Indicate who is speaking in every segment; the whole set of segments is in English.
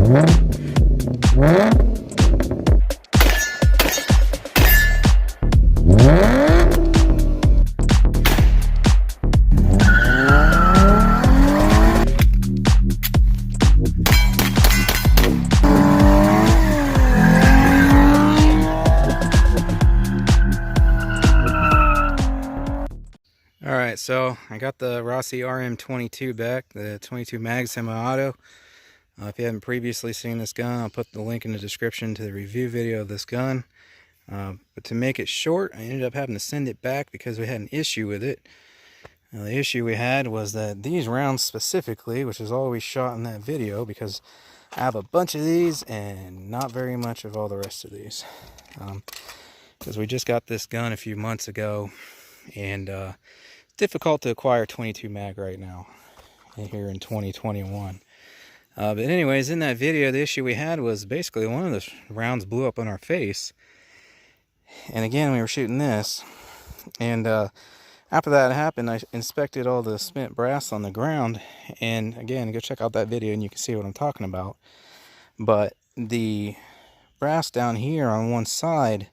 Speaker 1: Alright, so I got the Rossi RM22 back, the 22 mag semi-auto. If you haven't previously seen this gun, I'll put the link in the description to the review video of this gun. But to make it short, I ended up having to send it back because we had an issue with it. Now, the issue we had was that these rounds specifically, which is all we shot in that video, because I have a bunch of these and not very much of all the rest of these. Because we just got this gun a few months ago, and difficult to acquire 22 mag right now here in 2021. But anyways, in that video, the issue we had was basically one of the rounds blew up on our face. And again, we were shooting this. And after that happened, I inspected all the spent brass on the ground. And again, go check out that video and you can see what I'm talking about. But the brass down here on one side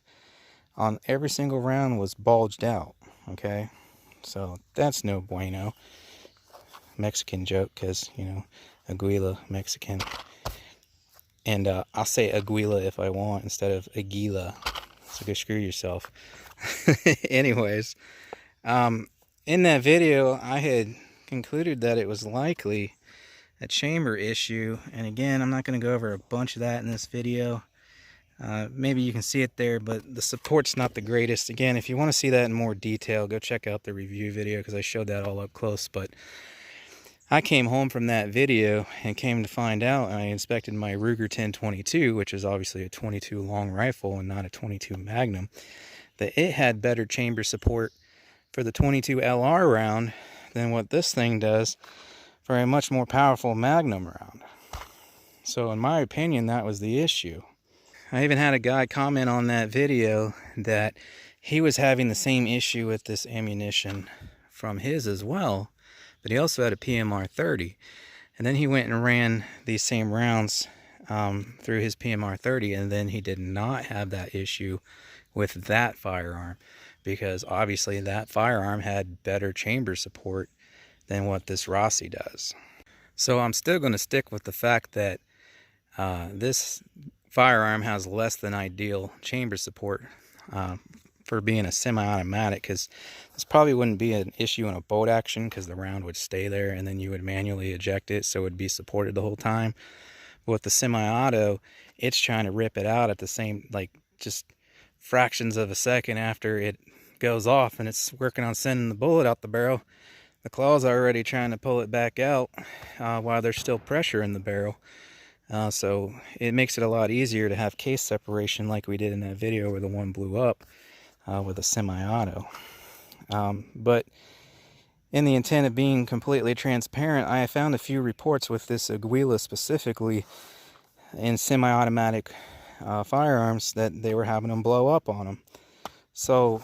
Speaker 1: on every single round was bulged out. Okay, so that's no bueno. Mexican joke, because, you know, Aguila, Mexican. And I'll say Aguila if I want instead of Aguila. So go screw yourself. Anyways, in that video, I had concluded that it was likely a chamber issue. And again, I'm not going to go over a bunch of that in this video. Maybe you can see it there, but the support's not the greatest. Again, if you want to see that in more detail, go check out the review video because I showed that all up close. But I came home from that video and came to find out, and I inspected my Ruger 1022, which is obviously a 22 long rifle and not a 22 Magnum, that it had better chamber support for the 22 LR round than what this thing does for a much more powerful Magnum round. So in my opinion, that was the issue. I even had a guy comment on that video that he was having the same issue with this ammunition from his as well, but he also had a PMR 30. And then he went and ran these same rounds through his PMR 30, and then he did not have that issue with that firearm, because obviously that firearm had better chamber support than what this Rossi does. So I'm still going to stick with the fact that this firearm has less than ideal chamber support for being a semi-automatic, because this probably wouldn't be an issue in a bolt action because the round would stay there and then you would manually eject it, so it would be supported the whole time. But with the semi-auto, it's trying to rip it out at the same, like, just fractions of a second after it goes off, and it's working on sending the bullet out the barrel. The claws are already trying to pull it back out while there's still pressure in the barrel. So it makes it a lot easier to have case separation like we did in that video where the one blew up with a semi-auto. But in the intent of being completely transparent, I found a few reports with this Aguila specifically in semi-automatic firearms that they were having them blow up on them. So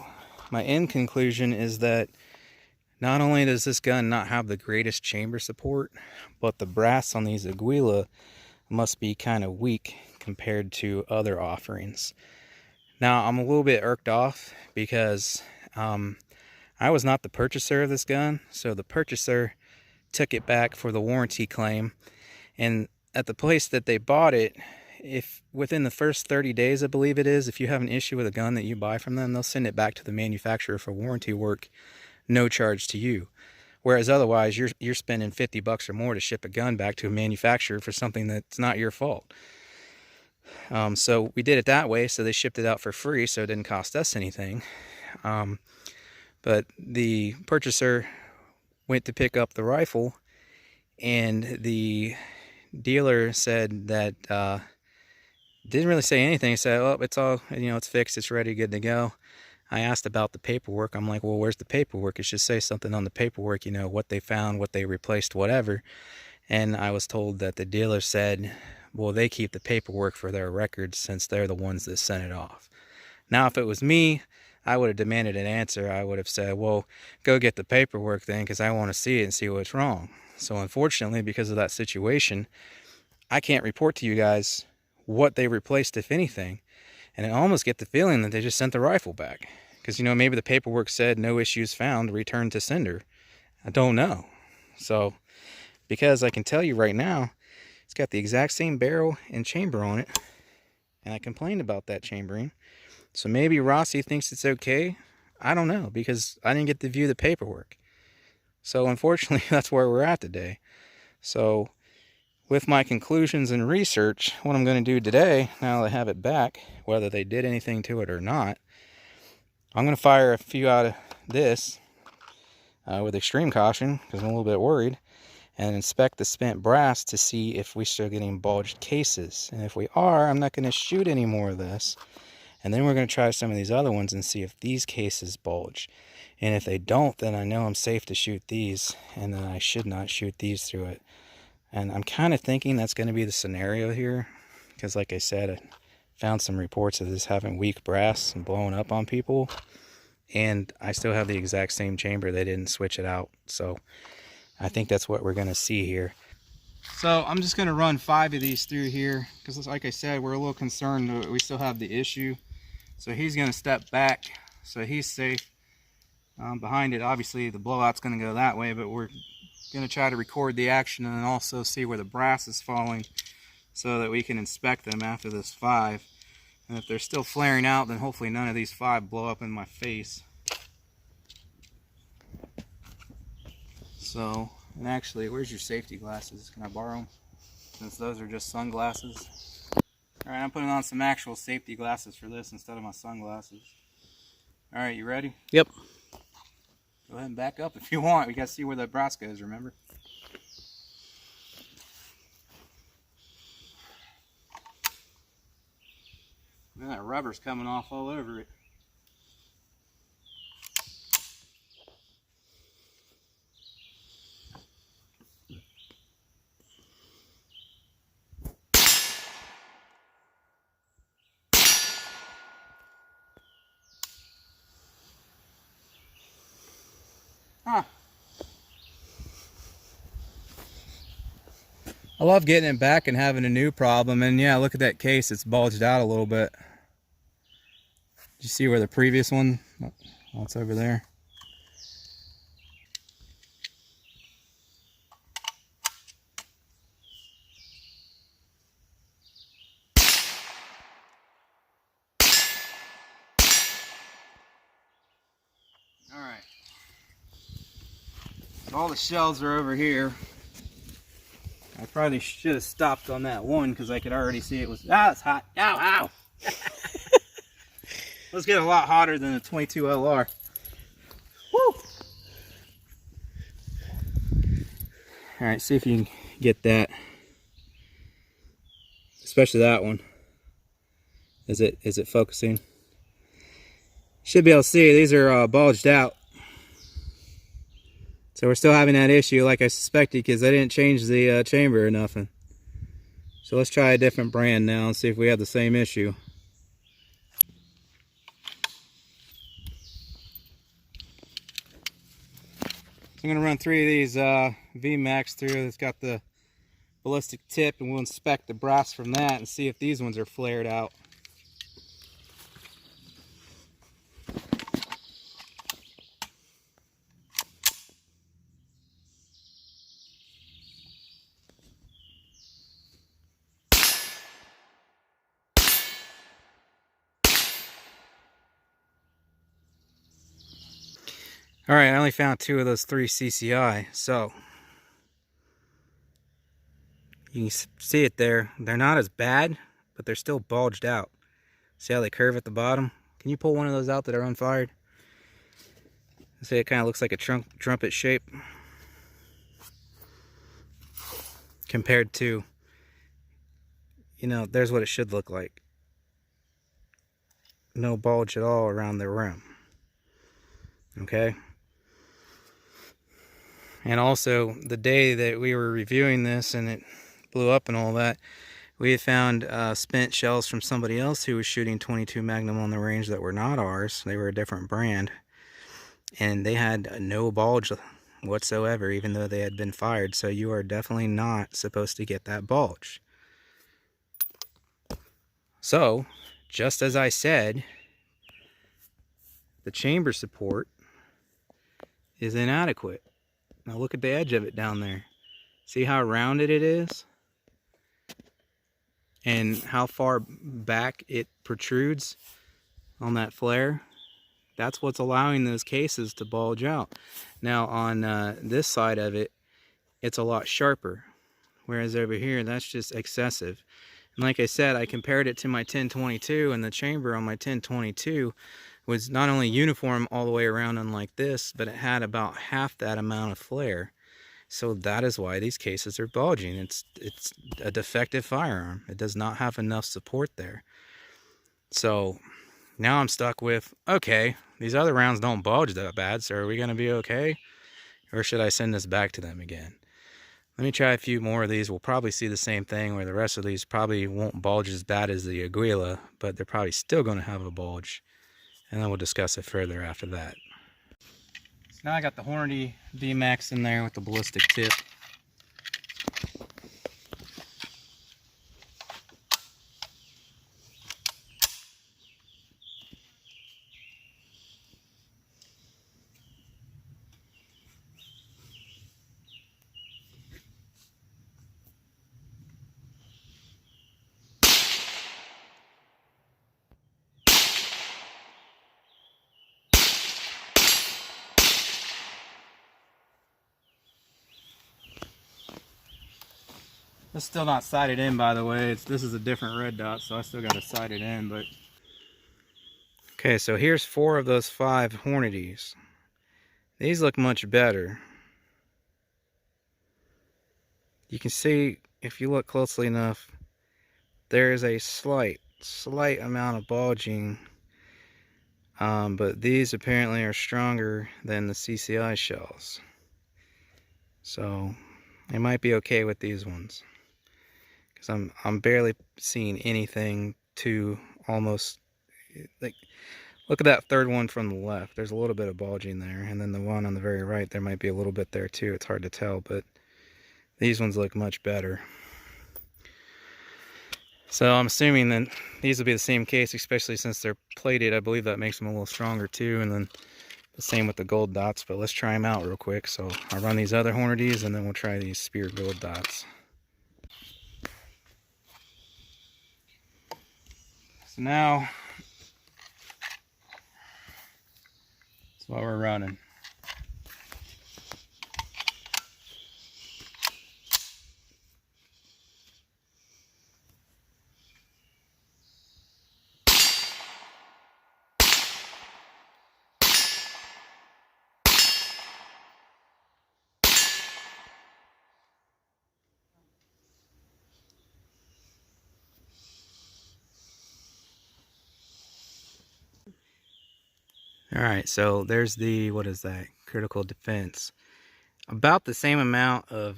Speaker 1: my end conclusion is that not only does this gun not have the greatest chamber support, but the brass on these Aguila must be kind of weak compared to other offerings. Now, I'm a little bit irked off because I was not the purchaser of this gun, so the purchaser took it back for the warranty claim. And at the place that they bought it, if within the first 30 days, I believe it is, if you have an issue with a gun that you buy from them, they'll send it back to the manufacturer for warranty work, no charge to you. Whereas otherwise, you're spending $50 or more to ship a gun back to a manufacturer for something that's not your fault. So we did it that way, so they shipped it out for free, so it didn't cost us anything. But the purchaser went to pick up the rifle, and the dealer said that didn't really say anything. He said, "Oh, it's all, you know, it's fixed, it's ready, good to go." I asked about the paperwork. I'm like, well, where's the paperwork? It should say something on the paperwork, you know, what they found, what they replaced, whatever. And I was told that the dealer said, well, they keep the paperwork for their records since they're the ones that sent it off. Now, if it was me, I would have demanded an answer. I would have said, well, go get the paperwork then, because I want to see it and see what's wrong. So unfortunately, because of that situation, I can't report to you guys what they replaced, if anything. And I almost get the feeling that they just sent the rifle back. Because, you know, maybe the paperwork said no issues found, return to sender. I don't know. So, because I can tell you right now, it's got the exact same barrel and chamber on it. And I complained about that chambering. So maybe Rossi thinks it's okay. I don't know, because I didn't get to view the paperwork. So unfortunately, that's where we're at today. So with my conclusions and research, what I'm going to do today, now that I have it back, whether they did anything to it or not, I'm going to fire a few out of this with extreme caution, because I'm a little bit worried, and inspect the spent brass to see if we're still getting bulged cases. And if we are, I'm not going to shoot any more of this. And then we're going to try some of these other ones and see if these cases bulge. And if they don't, then I know I'm safe to shoot these, and then I should not shoot these through it. And I'm kind of thinking that's going to be the scenario here, because like I said, I found some reports of this having weak brass and blowing up on people. And I still have the exact same chamber. They didn't switch it out. So I think that's what we're going to see here. So I'm just going to run 5 of these through here, because like I said, we're a little concerned that we still have the issue. So he's going to step back so he's safe. Behind it, obviously the blowout's going to go that way, but we're going to try to record the action and also see where the brass is falling so that we can inspect them after this 5. And if they're still flaring out, then hopefully none of these 5 blow up in my face. So, and actually, where's your safety glasses? Can I borrow them? Since those are just sunglasses. Alright, I'm putting on some actual safety glasses for this instead of my sunglasses. Alright, you ready?
Speaker 2: Yep.
Speaker 1: Go ahead and back up if you want. We got to see where the brass goes, remember? Man, that rubber's coming off all over it. Huh. I love getting it back and having a new problem. And yeah, look at that case. It's bulged out a little bit. Did you see where the previous one? Oh, it's over there. Alright. So all the shells are over here. I probably should have stopped on that one because I could already see it was... Ah, it's hot. Ow, ow! Let's get a lot hotter than the 22 LR. Woo! Alright, see if you can get that. Especially that one. Is it focusing? Should be able to see these are bulged out. So we're still having that issue like I suspected because I didn't change the chamber or nothing. So let's try a different brand now and see if we have the same issue. So I'm going to run 3 of these VMAX through. It's got the ballistic tip, and we'll inspect the brass from that and see if these ones are flared out. Alright, I only found 2 of those 3 CCI, so you can see it there. They're not as bad, but they're still bulged out. See how they curve at the bottom? Can you pull one of those out that are unfired? See, it kind of looks like a trumpet shape compared to, you know, there's what it should look like. No bulge at all around the rim. Okay? And also, the day that we were reviewing this and it blew up and all that, we had found spent shells from somebody else who was shooting 22 Magnum on the range that were not ours. They were a different brand. And they had no bulge whatsoever, even though they had been fired. So you are definitely not supposed to get that bulge. So, just as I said, the chamber support is inadequate. Now look at the edge of it down there. See how rounded it is? And how far back it protrudes on that flare? That's what's allowing those cases to bulge out. Now on this side of it, it's a lot sharper. Whereas over here, that's just excessive. And like I said, I compared it to my 1022, and the chamber on my 1022 was not only uniform all the way around unlike this, but it had about half that amount of flare. So that is why these cases are bulging. It's a defective firearm. It does not have enough support there. So now I'm stuck with, okay, these other rounds don't bulge that bad, so are we going to be okay? Or should I send this back to them again? Let me try a few more of these. We'll probably see the same thing where the rest of these probably won't bulge as bad as the Aguila, but they're probably still going to have a bulge. And then we'll discuss it further after that. So now I got the Hornady VMAX in there with the ballistic tip. It's still not sighted in, by the way. This is a different red dot, so I still got to sight it in. But okay, so here's 4 of those 5 Hornadys. These look much better. You can see, if you look closely enough, there is a slight amount of bulging. But these apparently are stronger than the CCI shells. So I might be okay with these ones. Because I'm barely seeing anything to almost, like, look at that third one from the left. There's a little bit of bulging there. And then the one on the very right, there might be a little bit there too. It's hard to tell, but these ones look much better. So I'm assuming that these will be the same case, especially since they're plated. I believe that makes them a little stronger too. And then the same with the gold dots, but let's try them out real quick. So I'll run these other Hornadys and then we'll try these Speer gold dots. So now, that's what we're running. Alright, so there's the, what is that? Critical defense. About the same amount of,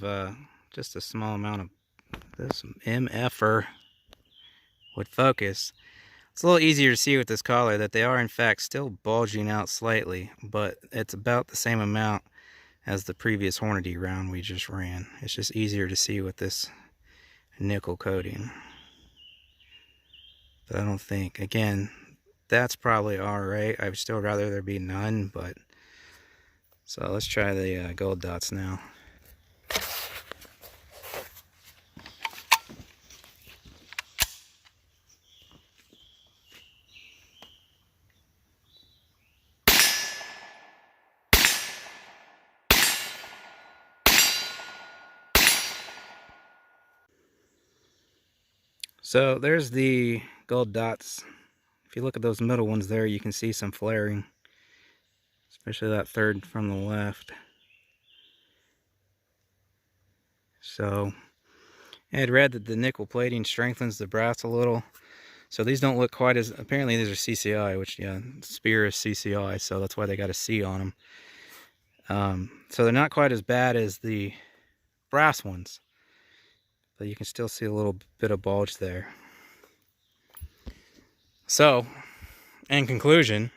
Speaker 1: just a small amount of this MFer would focus. It's a little easier to see with this collar that they are in fact still bulging out slightly, but it's about the same amount as the previous Hornady round we just ran. It's just easier to see with this nickel coating. But I don't think, again, that's probably alright. I would still rather there be none, but so let's try the gold dots now. So there's the gold dots. If you look at those middle ones there, you can see some flaring, especially that third from the left. So I had read that the nickel plating strengthens the brass a little. So these don't look quite as, apparently these are CCI, which, yeah, Speer is CCI, so that's why they got a C on them. So they're not quite as bad as the brass ones, but you can still see a little bit of bulge there. So, in conclusion,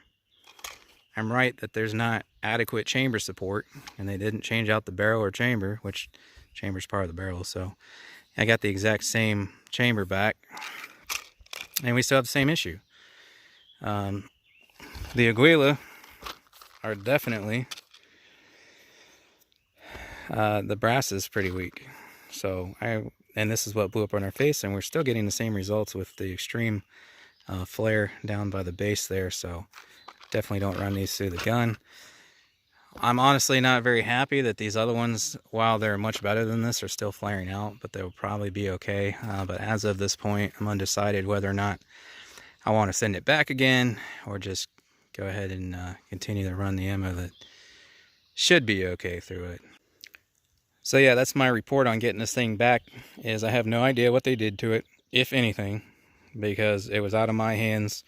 Speaker 1: I'm right that there's not adequate chamber support, and they didn't change out the barrel or chamber, which chamber's part of the barrel, so I got the exact same chamber back. and we still have the same issue. The Aguila are definitely, the brass is pretty weak. So and this is what blew up on our face, and we're still getting the same results with the extreme flare down by the base there. So definitely don't run these through the gun. I'm honestly not very happy that these other ones, while they're much better than this, are still flaring out, but they'll probably be okay. But as of this point, I'm undecided whether or not I want to send it back again or just go ahead and continue to run the ammo that should be okay through it. So yeah, that's my report on getting this thing back. Is I have no idea what they did to it, if anything, because it was out of my hands.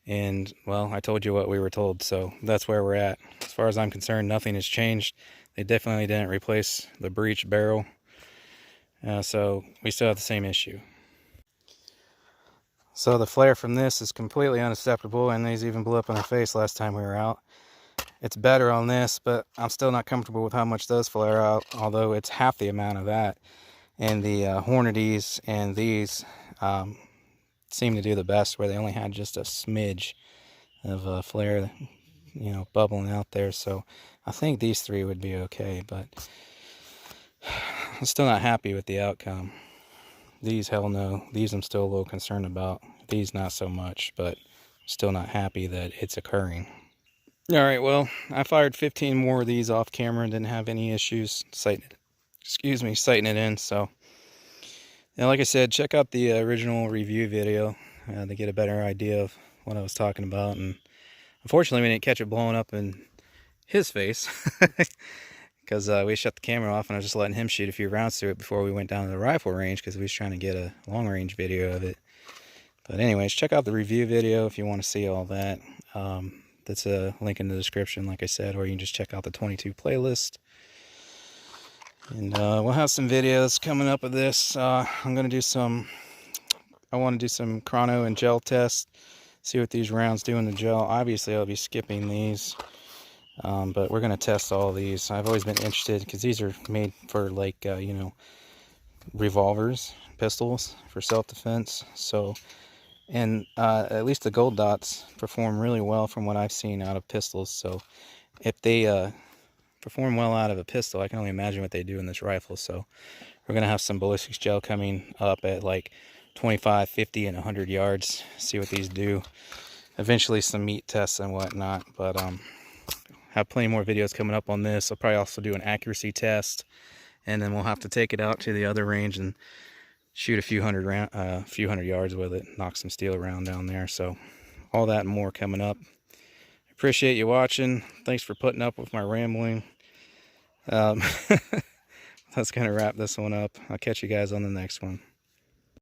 Speaker 1: And, well, I told you what we were told, so that's where we're at. As far as I'm concerned, nothing has changed. They definitely didn't replace the breech barrel. So we still have the same issue. So the flare from this is completely unacceptable, and these even blew up in our face last time we were out. It's better on this, but I'm still not comfortable with how much does flare out, although it's half the amount of that. And the Hornadys and these seem to do the best, where they only had just a smidge of flare, you know, bubbling out there. So I think these three would be okay, but I'm still not happy with the outcome. These, hell no. These I'm still a little concerned about. These not so much, but still not happy that it's occurring. Alright, well, I fired 15 more of these off camera and didn't have any issues sighting it in. So, and like I said, check out the original review video to get a better idea of what I was talking about. And unfortunately, we didn't catch it blowing up in his face because we shut the camera off and I was just letting him shoot a few rounds through it before we went down to the rifle range, because we was trying to get a long range video of it. But anyways, check out the review video if you want to see all that. That's a link in the description, like I said, or you can just check out the 22 playlist. And we'll have some videos coming up of this. I want to do some chrono and gel tests, see what these rounds do in the gel. Obviously, I'll be skipping these, but we're going to test all these. I've always been interested because these are made for, like, you know, revolvers, pistols for self-defense. So, and at least the gold dots perform really well from what I've seen out of pistols. So if they perform well out of a pistol, I can only imagine what they do in this rifle. So we're going to have some ballistics gel coming up at like 25, 50, and 100 yards. See what these do. Eventually some meat tests and whatnot. But have plenty more videos coming up on this. I'll probably also do an accuracy test. And then we'll have to take it out to the other range and shoot a few hundred yards with it. Knock some steel around down there. So all that and more coming up. Appreciate you watching. Thanks for putting up with my rambling. That's going to wrap this one up. I'll catch you guys on the next one.